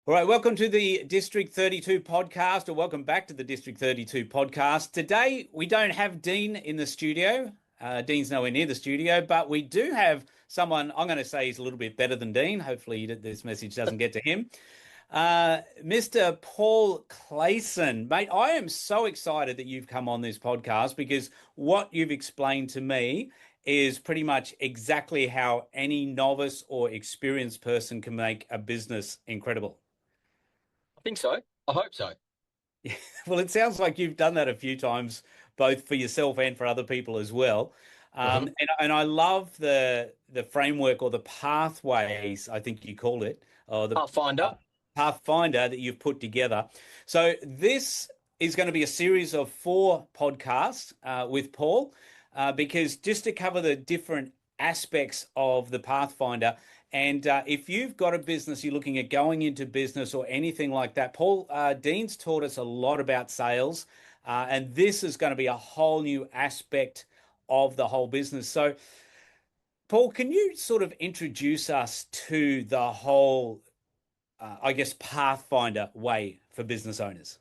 All right, welcome to the District 32 podcast, or welcome back to the District 32 podcast. Today, we don't have Dean in the studio. Dean's nowhere near the studio, but we do have someone I'm going to say is a little bit better than Dean. Hopefully, this message doesn't get to him. Mr. Paul Claessen. Mate, I am so excited that you've come on this podcast because what you've explained to me is pretty much exactly how any novice or experienced person can make a business incredible. I think so. I hope so. Yeah. Well, it sounds like you've done that a few times, both for yourself and for other people as well. Mhm. And I love the framework or the pathways, I think you call it, or the Pathfinder. Pathfinder that you've put together. So this is going to be a series of 4 podcasts with Paul, because just to cover the different aspects of the Pathfinder. And if you've got a business, you're looking at going into business or anything like that, Paul, Dean's taught us a lot about sales, and this is going to be a whole new aspect of the whole business. So, Paul, can you sort of introduce us to the whole, I guess, Pathfinder way for business owners?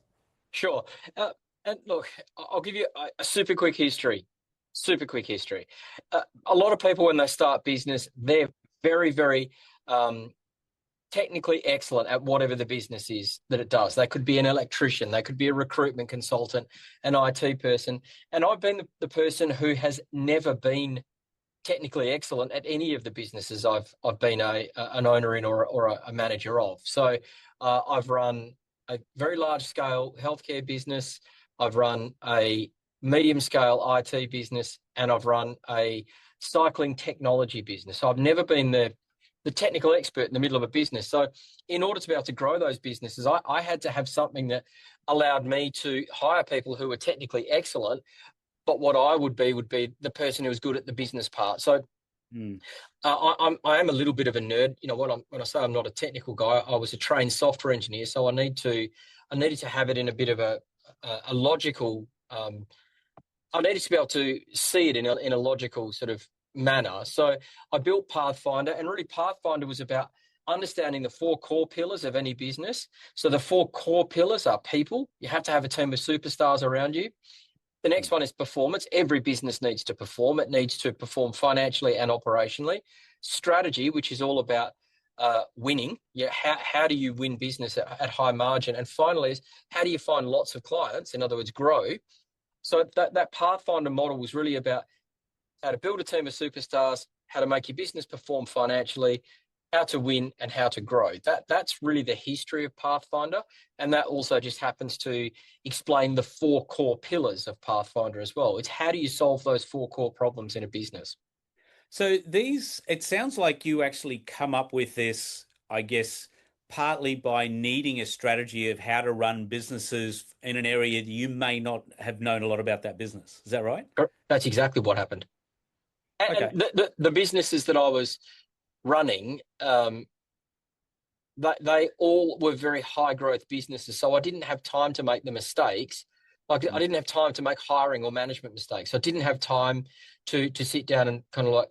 Sure. And look, I'll give you a super quick history. Super quick history. A lot of people, when they start business, they're very, very technically excellent at whatever the business is that it does. They could be an electrician, they could be a recruitment consultant, an IT person. And I've been the person who has never been technically excellent at any of the businesses I've been an owner in or a manager of. So I've run a very large scale healthcare business. I've run a medium scale IT business, and I've run a cycling technology business. So I've never been the technical expert in the middle of a business. So in order to be able to grow those businesses, I had to have something that allowed me to hire people who were technically excellent, but what I would be the person who was good at the business part. So I am a little bit of a nerd. You know, when I say I'm not a technical guy, I was a trained software engineer, so I needed to have it in a bit of a logical. I needed to be able to see it in a logical sort of manner. So I built Pathfinder, and really Pathfinder was about understanding the 4 core pillars of any business. So the 4 core pillars are people. You have to have a team of superstars around you. The next one is performance. Every business needs to perform. It needs to perform financially and operationally. Strategy, which is all about winning. Yeah, how do you win business at high margin? And finally is how do you find lots of clients? In other words, grow. So that Pathfinder model was really about how to build a team of superstars, how to make your business perform financially, how to win, and how to grow. That's really the history of Pathfinder, and that also just happens to explain the 4 core pillars of Pathfinder as well. It's how do you solve those 4 core problems in a business? So it sounds like you actually come up with this, I guess, partly by needing a strategy of how to run businesses in an area that you may not have known a lot about that business. Is that right? That's exactly what happened. And Okay. the businesses that I was running, they all were very high growth businesses. So I didn't have time to make the mistakes. Like I didn't have time to make hiring or management mistakes. I didn't have time to sit down and kind of like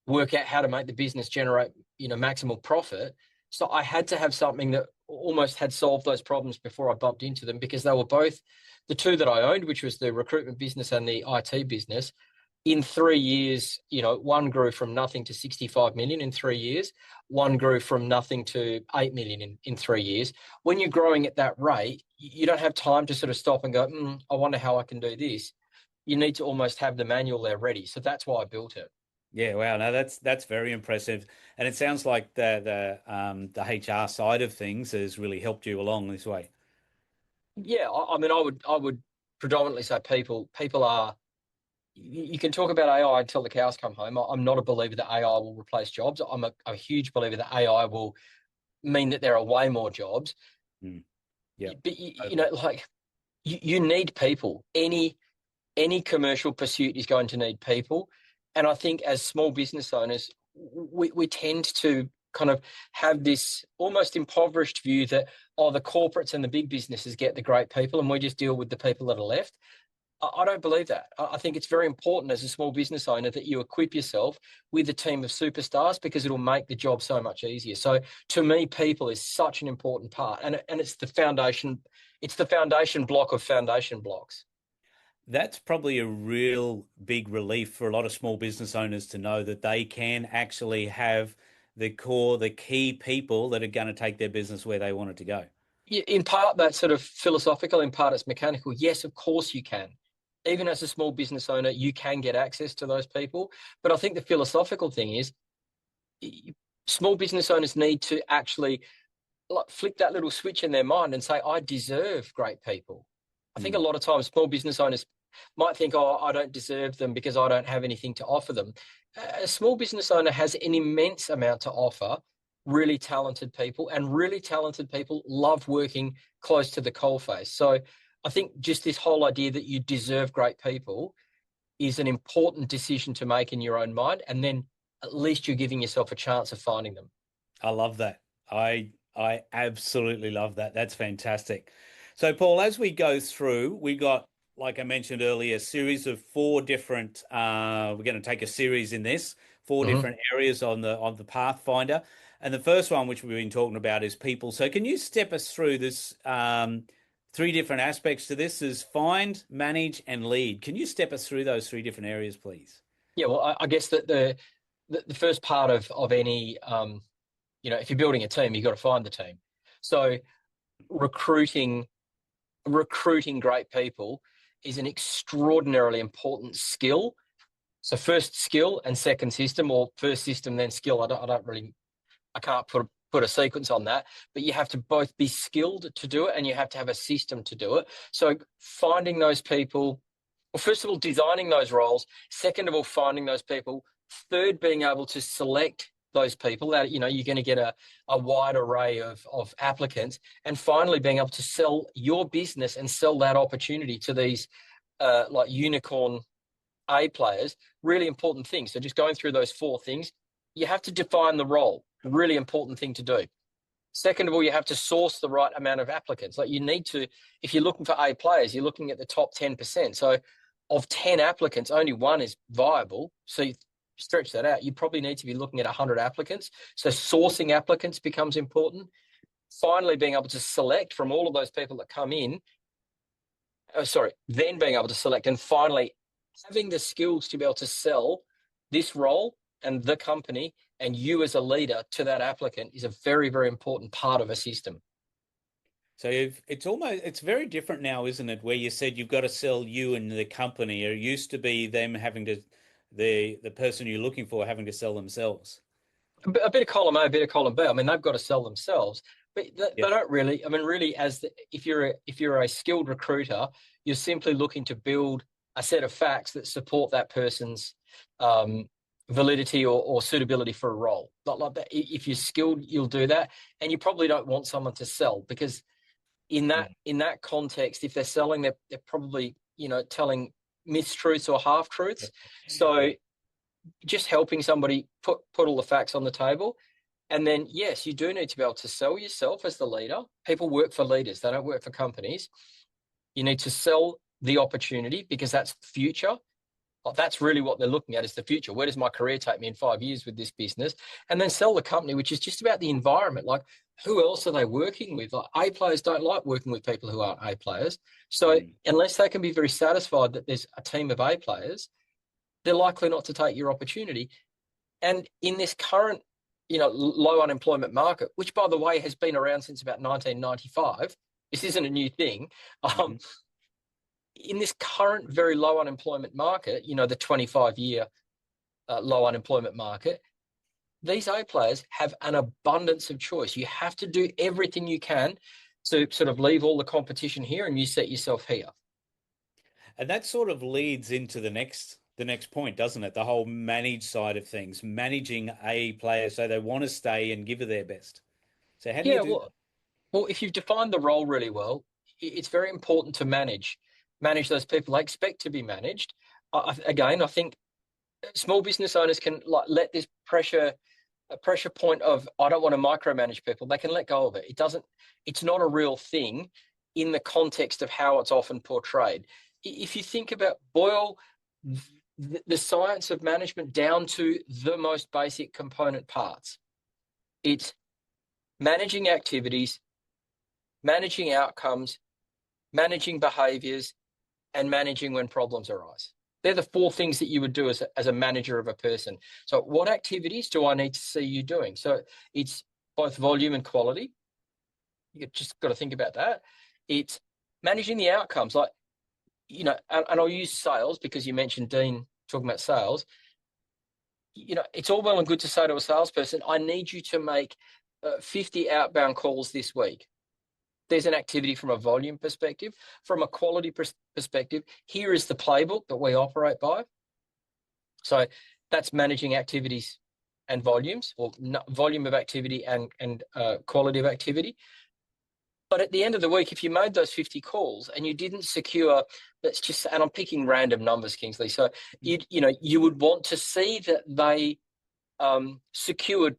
work out how to make the business generate, maximal profit. So I had to have something that almost had solved those problems before I bumped into them, because they were both the 2 that I owned, which was the recruitment business and the IT business. In 3 years, one grew from nothing to 65 million in 3 years. One grew from nothing to 8 million in 3 years. When you're growing at that rate, you don't have time to sort of stop and go, I wonder how I can do this. You need to almost have the manual there ready. So that's why I built it. Yeah, wow. No, that's very impressive. And it sounds like the HR side of things has really helped you along this way. Yeah, I mean, I would predominantly say people are. You can talk about AI until the cows come home. I'm not a believer that AI will replace jobs. I'm a huge believer that AI will mean that there are way more jobs. Mm. Yeah. But like you need people. Any commercial pursuit is going to need people. And I think as small business owners, we tend to kind of have this almost impoverished view that, the corporates and the big businesses get the great people and we just deal with the people that are left. I don't believe that. I think it's very important as a small business owner that you equip yourself with a team of superstars, because it'll make the job so much easier. So to me, people is such an important part, and it's the foundation. It's the foundation block of foundation blocks. That's probably a real big relief for a lot of small business owners to know that they can actually have the key people that are going to take their business where they want it to go. In part, that's sort of philosophical, in part, it's mechanical. Yes, of course you can. Even as a small business owner, you can get access to those people. But I think the philosophical thing is small business owners need to actually flick that little switch in their mind and say, I deserve great people. I think a lot of times small business owners might think, oh, I don't deserve them because I don't have anything to offer them. A small business owner has an immense amount to offer really talented people, and really talented people love working close to the coalface. So I think just this whole idea that you deserve great people is an important decision to make in your own mind, and then at least you're giving yourself a chance of finding them. I love that. I absolutely love that. That's fantastic. So, Paul, as we go through, we got, like I mentioned earlier, a series of four different. We're going to take a series in this, 4 different areas on the Pathfinder, and the first one, which we've been talking about, is people. So, can you step us through this? 3 different aspects to this is find, manage, and lead. Can you step us through those 3 different areas, please? Yeah, well, I guess that the first part of any if you're building a team, you've got to find the team. So recruiting great people is an extraordinarily important skill. So first skill and second system, or first system then skill. I can't put a sequence on that, but you have to both be skilled to do it, and you have to have a system to do it. So finding those people, well, first of all, designing those roles. Second of all, finding those people. Third, being able to select those people that, you're going to get a wide array of applicants. And finally, being able to sell your business and sell that opportunity to these like unicorn A players. Really important things. So just going through those 4 things, you have to define the role. Really important thing to do. Second of all, you have to source the right amount of applicants. Like, you need to, if you're looking for A players, you're looking at the top 10%. So of 10 applicants, only 1 is viable. So you stretch that out, you probably need to be looking at 100 applicants. So sourcing applicants becomes important. Finally, being able to select from all of those people that come in. Then being able to select, and finally having the skills to be able to sell this role and the company and you as a leader to that applicant is a very, very important part of a system. So it's very different now, isn't it? Where you said you've got to sell you and the company. It used to be them having to, the person you're looking for having to sell themselves. A bit of column A, a bit of column B. I mean, they've got to sell themselves, but they don't really. I mean, really, if you're a skilled recruiter, you're simply looking to build a set of facts that support that person's validity or suitability for a role. Not like that. If you're skilled, you'll do that, and you probably don't want someone to sell, because in that context, if they're selling, they're probably telling mistruths or half truths. So just helping somebody put all the facts on the table. And then, yes, you do need to be able to sell yourself as the leader. People work for leaders. They don't work for companies. You need to sell the opportunity, because that's the future. That's really what they're looking at, is the future. Where does my career take me in 5 years with this business? And then sell the company, which is just about the environment. Like, who else are they working with? Like, A players don't like working with people who aren't A players. So unless they can be very satisfied that there's a team of A players, they're likely not to take your opportunity. And in this current, low unemployment market, which, by the way, has been around since about 1995, this isn't a new thing. In this current very low unemployment market, the 25-year low unemployment market, these A players have an abundance of choice. You have to do everything you can to sort of leave all the competition here, and you set yourself here. And that sort of leads into the next point, doesn't it? The whole manage side of things, managing A players so they want to stay and give it their best. So how do you do that? Well, if you've defined the role really well, it's very important to manage those people. They expect to be managed. Again, I think small business owners can let this pressure point of, I don't want to micromanage people. They can let go of it. It's not a real thing in the context of how it's often portrayed. if you think about boil the science of management down to the most basic component parts, it's managing activities, managing outcomes, managing behaviors, and managing when problems arise. They're the four things that you would do as a manager of a person. So what activities do I need to see you doing? So it's both volume and quality. You just got to think about that. It's managing the outcomes, like, you know, and I'll use sales because you mentioned Dean talking about sales. You know, it's all well and good to say to a salesperson, I need you to make 50 outbound calls this week. There's an activity from a volume perspective. From a quality perspective, here is the playbook that we operate by. So that's managing activities and volumes, or volume of activity and quality of activity. But at the end of the week, if you made those 50 calls and you didn't secure, let's just, and I'm picking random numbers, Kingsley. So you would want to see that they secured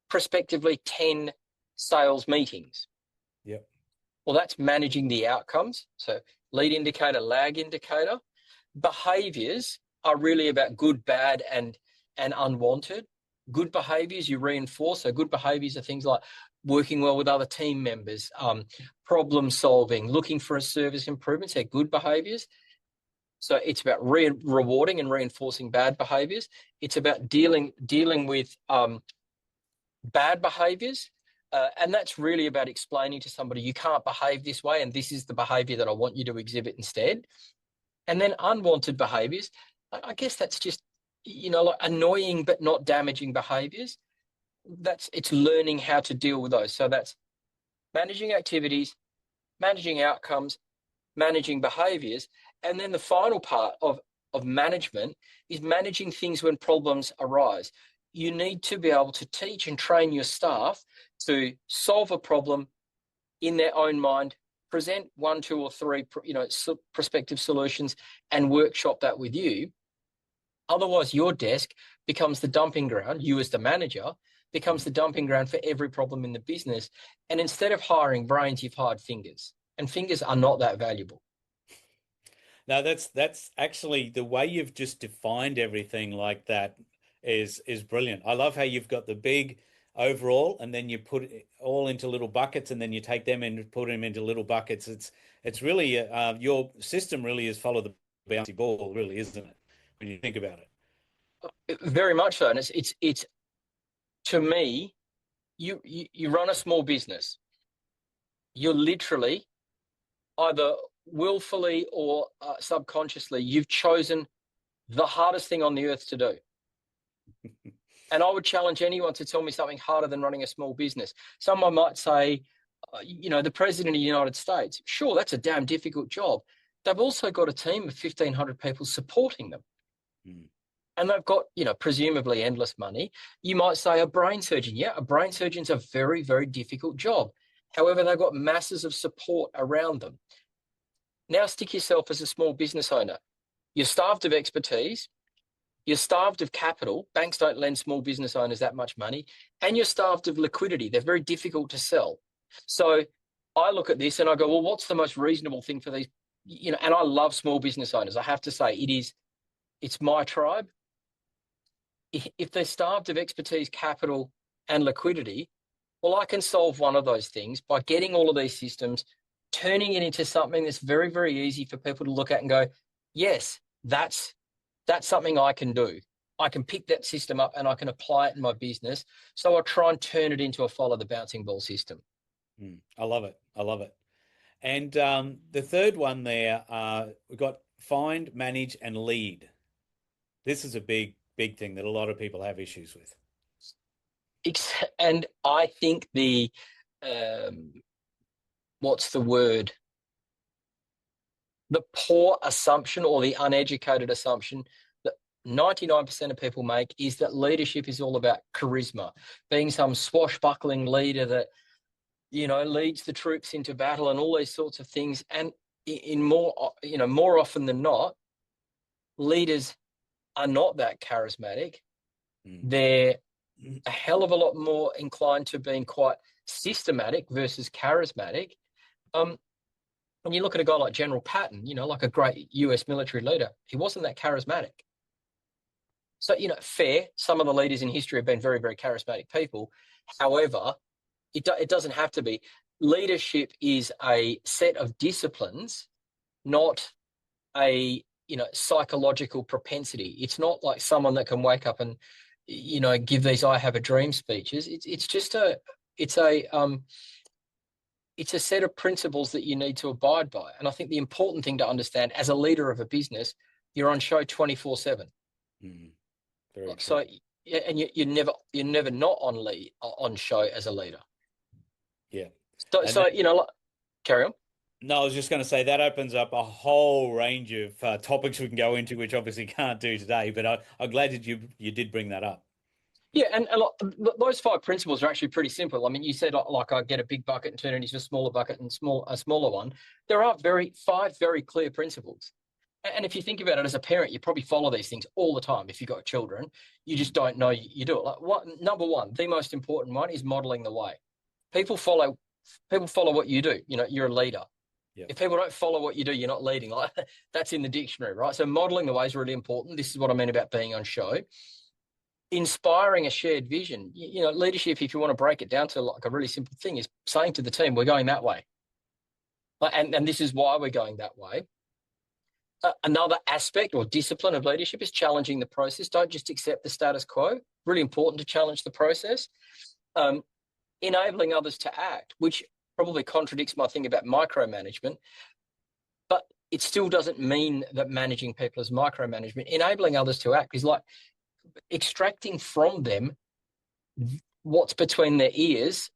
prospectively 10 sales meetings. Yep. Well, that's managing the outcomes. So lead indicator, lag indicator. Behaviors are really about good, bad, and unwanted. Good behaviors you reinforce. So good behaviors are things like working well with other team members, problem solving, looking for a service improvements. They're good behaviors. So it's about rewarding and reinforcing bad behaviors. It's about dealing with bad behaviors. And that's really about explaining to somebody, you can't behave this way, and this is the behavior that I want you to exhibit instead. And then unwanted behaviors, I guess that's just, like annoying but not damaging behaviors. It's learning how to deal with those. So that's managing activities, managing outcomes, managing behaviors. And then the final part of management is managing things when problems arise. You need to be able to teach and train your staff to solve a problem in their own mind, present 1, 2, or 3, prospective solutions, and workshop that with you. Otherwise, your desk becomes the dumping ground. You as the manager becomes the dumping ground for every problem in the business. And instead of hiring brains, you've hired fingers, and fingers are not that valuable. Now, that's actually the way you've just defined everything like that is brilliant. I love how you've got the big overall, and then you put it all into little buckets, and then you take them and put them into little buckets. It's really your system really is follow the bouncy ball, really, isn't it? When you think about it. Very much so, and it's to me, you run a small business. You're literally either willfully or subconsciously, you've chosen the hardest thing on the earth to do. And I would challenge anyone to tell me something harder than running a small business. Someone might say, the president of the United States. Sure, that's a damn difficult job. They've also got a team of 1,500 people supporting them. Mm. And they've got, presumably endless money. You might say a brain surgeon. Yeah, a brain surgeon's a very, very difficult job. However, they've got masses of support around them. Now stick yourself as a small business owner. You're starved of expertise. You're starved of capital. Banks don't lend small business owners that much money. And you're starved of liquidity. They're very difficult to sell. So I look at this and I go, well, what's the most reasonable thing for these? And I love small business owners. I have to say, it's my tribe. If they're starved of expertise, capital, and liquidity, well, I can solve one of those things by getting all of these systems, turning it into something that's very, very easy for people to look at and go, yes, that's something I can do. I can pick that system up and I can apply it in my business. So I try and turn it into a follow the bouncing ball system. I love it. I love it. And the third one there, we've got find, manage, and lead. This is a big thing that a lot of people have issues with. And I think what's the word? The poor assumption or the uneducated assumption that 99% of people make is that leadership is all about charisma, being some swashbuckling leader that, leads the troops into battle and all these sorts of things. And more often than not, leaders are not that charismatic. They're a hell of a lot more inclined to being quite systematic versus charismatic. when you look at a guy like General Patton, like a great US military leader, he wasn't that charismatic. So, fair, some of the leaders in history have been very, very charismatic people. However, it doesn't have to be. Leadership is a set of disciplines, not a psychological propensity. It's not like someone that can wake up and give these "I have a dream" speeches. It's a set of principles that you need to abide by. And I think the important thing to understand as a leader of a business, you're on show 24/7. Very So true. and you're never not on show as a leader. Yeah. So carry on. No, I was just going to say that opens up a whole range of topics we can go into, which obviously can't do today. But I'm glad that you did bring that up. Yeah, and those 5 principles are actually pretty simple. I mean, you said like I get a big bucket and turn it into a smaller bucket and a smaller one. There are 5 very clear principles. And if you think about it as a parent, you probably follow these things all the time. If you've got children, you just don't know you do it. Like number one, the most important one is modeling the way. People follow what you do. You're a leader. Yep. If people don't follow what you do, you're not leading. Like that's in the dictionary, right? So modeling the way is really important. This is what I mean about being on show. Inspiring a shared vision. Leadership, if you want to break it down to like a really simple thing, is saying to the team, we're going that way. And this is why we're going that way. Another aspect or discipline of leadership is challenging the process. Don't just accept the status quo. Really important to challenge the process. Enabling others to act, which probably contradicts my thing about micromanagement, but it still doesn't mean that managing people is micromanagement. Enabling others to act is like extracting from them what's between their ears,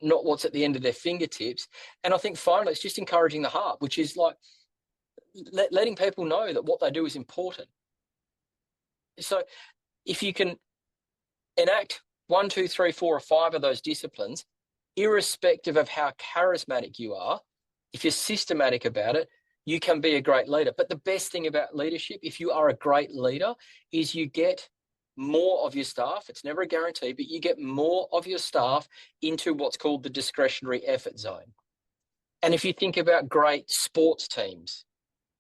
not what's at the end of their fingertips. And I think finally, it's just encouraging the heart, which is like letting people know that what they do is important. So if you can enact 1, 2, 3, 4, or 5 of those disciplines, irrespective of how charismatic you are, if you're systematic about it, you can be a great leader. But the best thing about leadership, if you are a great leader, is you get more of your staff. It's never a guarantee, but you get more of your staff into what's called the discretionary effort zone. And if you think about great sports teams,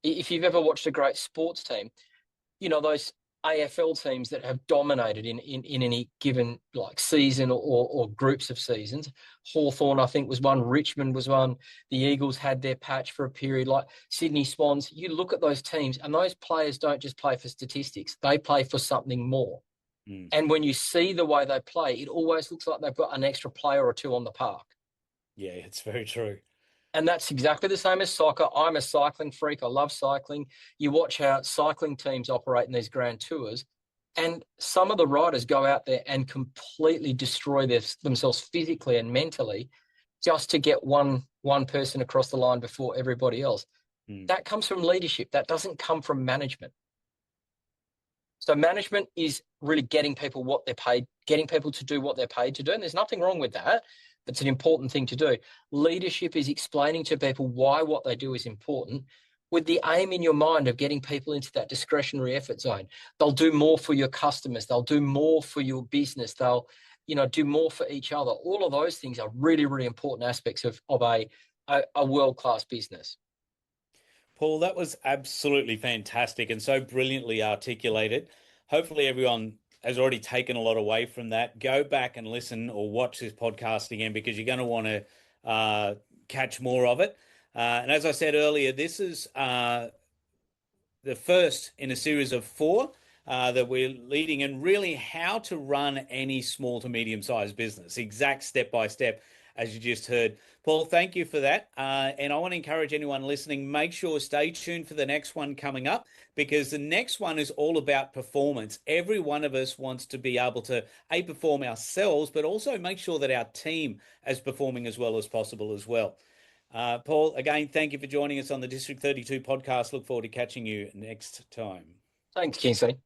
if you've ever watched a great sports team, those AFL teams that have dominated in any given like season or groups of seasons. Hawthorn, I think, was one. Richmond was one. The Eagles had their patch for a period, like Sydney Swans. You look at those teams and those players don't just play for statistics. They play for something more. And when you see the way they play, it always looks like they've got an extra player or 2 on the park. Yeah, it's very true. And that's exactly the same as soccer. I'm a cycling freak. I love cycling. You watch how cycling teams operate in these grand tours, and some of the riders go out there and completely destroy themselves physically and mentally just to get one person across the line before everybody else. That comes from leadership. That doesn't come from management. So management is really getting people what they're paid, getting people to do what they're paid to do. And there's nothing wrong with that. It's an important thing to do. Leadership is explaining to people why what they do is important, with the aim in your mind of getting people into that discretionary effort zone. They'll do more for your customers. They'll do more for your business. They'll, do more for each other. All of those things are really, really important aspects of a world-class business. Paul, that was absolutely fantastic and so brilliantly articulated. Hopefully everyone has already taken a lot away from that. Go back and listen or watch this podcast again, because you're going to want to catch more of it. And as I said earlier, this is the first in a series of 4 that we're leading, and really how to run any small to medium-sized business, exact step-by-step, as you just heard. Paul, thank you for that. And I want to encourage anyone listening, make sure stay tuned for the next one coming up, because the next one is all about performance. Every one of us wants to be able to perform ourselves, but also make sure that our team is performing as well as possible as well. Paul, again, thank you for joining us on the District 32 podcast. Look forward to catching you next time. Thanks, Kingsley.